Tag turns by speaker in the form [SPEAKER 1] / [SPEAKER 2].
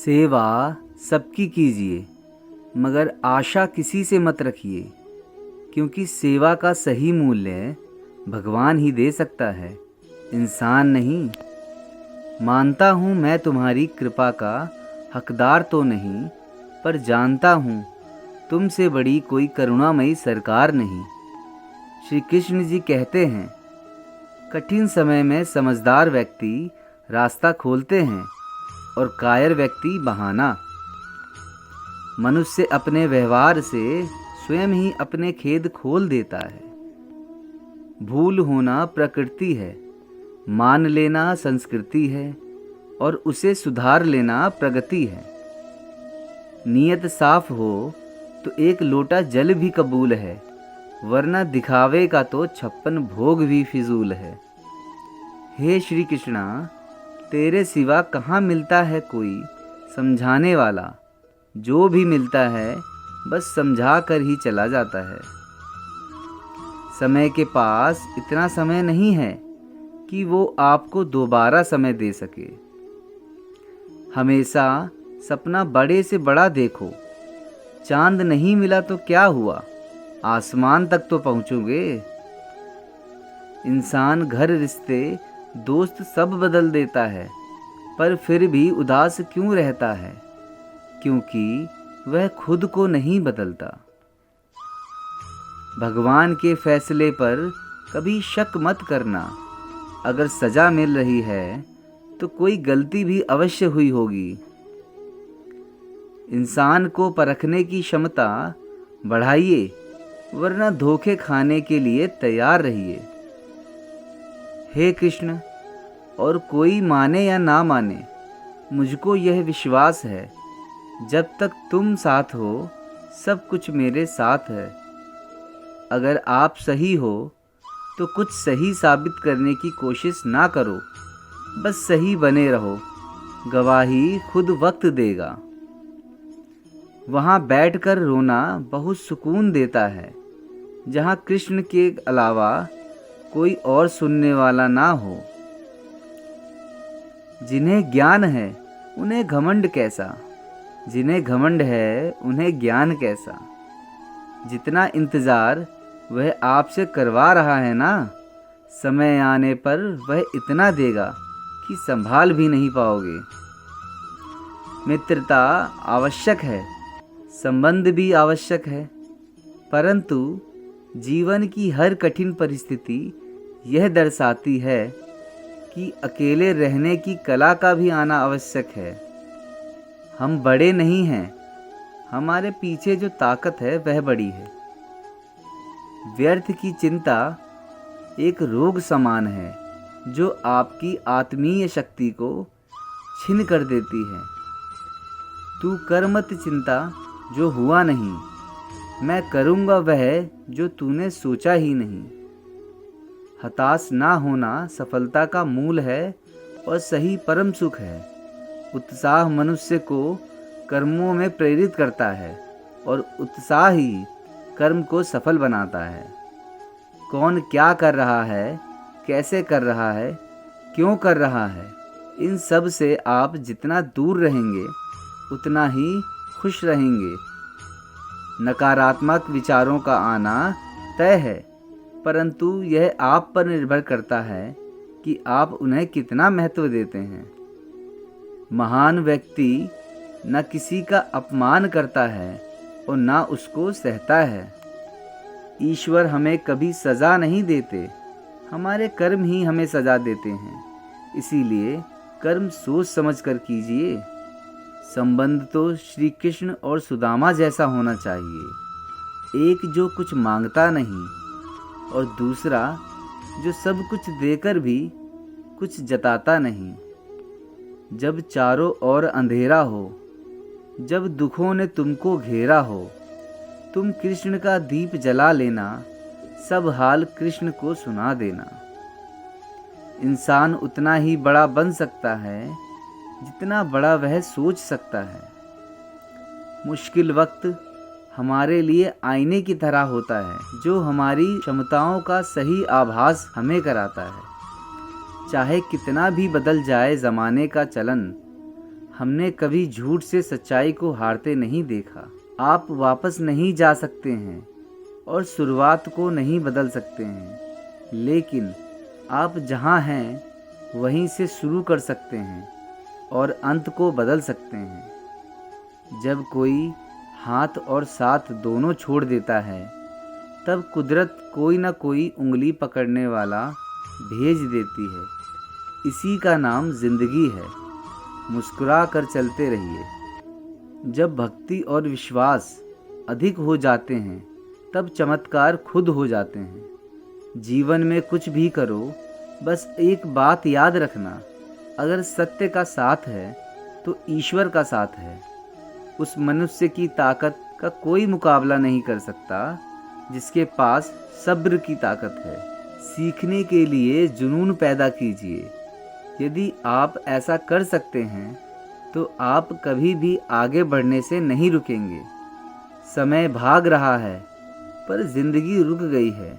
[SPEAKER 1] सेवा सबकी कीजिए, मगर आशा किसी से मत रखिए, क्योंकि सेवा का सही मूल्य भगवान ही दे सकता है, इंसान नहीं। मानता हूँ मैं तुम्हारी कृपा का हकदार तो नहीं, पर जानता हूँ तुमसे बड़ी कोई करुणामयी सरकार नहीं। श्री कृष्ण जी कहते हैं, कठिन समय में समझदार व्यक्ति रास्ता खोलते हैं और कायर व्यक्ति बहाना। मनुष्य अपने व्यवहार से स्वयं ही अपने खेद खोल देता है। भूल होना प्रकृति है, मान लेना संस्कृति है, और उसे सुधार लेना प्रगति है। नीयत साफ हो तो एक लोटा जल भी कबूल है, वरना दिखावे का तो 56 भोग भी फिजूल है। हे श्री कृष्णा, तेरे सिवा कहाँ मिलता है कोई समझाने वाला, जो भी मिलता है बस समझा कर ही चला जाता है। समय के पास इतना समय नहीं है कि वो आपको दोबारा समय दे सके। हमेशा सपना बड़े से बड़ा देखो, चांद नहीं मिला तो क्या हुआ, आसमान तक तो पहुंचोगे। इंसान घर, रिश्ते, दोस्त सब बदल देता है, पर फिर भी उदास क्यों रहता है, क्योंकि वह खुद को नहीं बदलता। भगवान के फैसले पर कभी शक मत करना। अगर सजा मिल रही है तो कोई गलती भी अवश्य हुई होगी। इंसान को परखने की क्षमता बढ़ाइए, वरना धोखे खाने के लिए तैयार रहिए। हे कृष्ण, और कोई माने या ना माने, मुझको यह विश्वास है, जब तक तुम साथ हो सब कुछ मेरे साथ है। अगर आप सही हो तो कुछ सही साबित करने की कोशिश ना करो, बस सही बने रहो, गवाही खुद वक्त देगा। वहाँ बैठकर रोना बहुत सुकून देता है, जहाँ कृष्ण के अलावा कोई और सुनने वाला ना हो। जिन्हें ज्ञान है उन्हें घमंड कैसा, जिन्हें घमंड है उन्हें ज्ञान कैसा। जितना इंतज़ार वह आपसे करवा रहा है ना, समय आने पर वह इतना देगा कि संभाल भी नहीं पाओगे। मित्रता आवश्यक है, संबंध भी आवश्यक है, परंतु जीवन की हर कठिन परिस्थिति यह दर्शाती है कि अकेले रहने की कला का भी आना आवश्यक है। हम बड़े नहीं हैं, हमारे पीछे जो ताकत है वह बड़ी है। व्यर्थ की चिंता एक रोग समान है, जो आपकी आत्मीय शक्ति को छीन कर देती है। तू कर मत चिंता जो हुआ नहीं, मैं करूँगा वह जो तूने सोचा ही नहीं। हताश ना होना सफलता का मूल है और सही परम सुख है। उत्साह मनुष्य को कर्मों में प्रेरित करता है, और उत्साह ही कर्म को सफल बनाता है। कौन क्या कर रहा है, कैसे कर रहा है, क्यों कर रहा है, इन सब से आप जितना दूर रहेंगे उतना ही खुश रहेंगे। नकारात्मक विचारों का आना तय है, परंतु यह आप पर निर्भर करता है कि आप उन्हें कितना महत्व देते हैं। महान व्यक्ति न किसी का अपमान करता है और ना उसको सहता है। ईश्वर हमें कभी सज़ा नहीं देते, हमारे कर्म ही हमें सज़ा देते हैं। इसीलिए कर्म सोच समझ कर कीजिए। संबंध तो श्री कृष्ण और सुदामा जैसा होना चाहिए, एक जो कुछ मांगता नहीं और दूसरा जो सब कुछ देकर भी कुछ जताता नहीं। जब चारों ओर अंधेरा हो, जब दुखों ने तुमको घेरा हो, तुम कृष्ण का दीप जला लेना, सब हाल कृष्ण को सुना देना। इंसान उतना ही बड़ा बन सकता है जितना बड़ा वह सोच सकता है। मुश्किल वक्त हमारे लिए आईने की तरह होता है, जो हमारी क्षमताओं का सही आभास हमें कराता है। चाहे कितना भी बदल जाए ज़माने का चलन, हमने कभी झूठ से सच्चाई को हारते नहीं देखा। आप वापस नहीं जा सकते हैं और शुरुआत को नहीं बदल सकते हैं, लेकिन आप जहाँ हैं वहीं से शुरू कर सकते हैं और अंत को बदल सकते हैं। जब कोई हाथ और साथ दोनों छोड़ देता है, तब कुदरत कोई ना कोई उंगली पकड़ने वाला भेज देती है। इसी का नाम जिंदगी है। मुस्कुरा कर चलते रहिए। जब भक्ति और विश्वास अधिक हो जाते हैं, तब चमत्कार खुद हो जाते हैं। जीवन में कुछ भी करो, बस एक बात याद रखना, अगर सत्य का साथ है तो ईश्वर का साथ है। उस मनुष्य की ताकत का कोई मुकाबला नहीं कर सकता जिसके पास सब्र की ताकत है। सीखने के लिए जुनून पैदा कीजिए। यदि आप ऐसा कर सकते हैं तो आप कभी भी आगे बढ़ने से नहीं रुकेंगे। समय भाग रहा है, पर जिंदगी रुक गई है।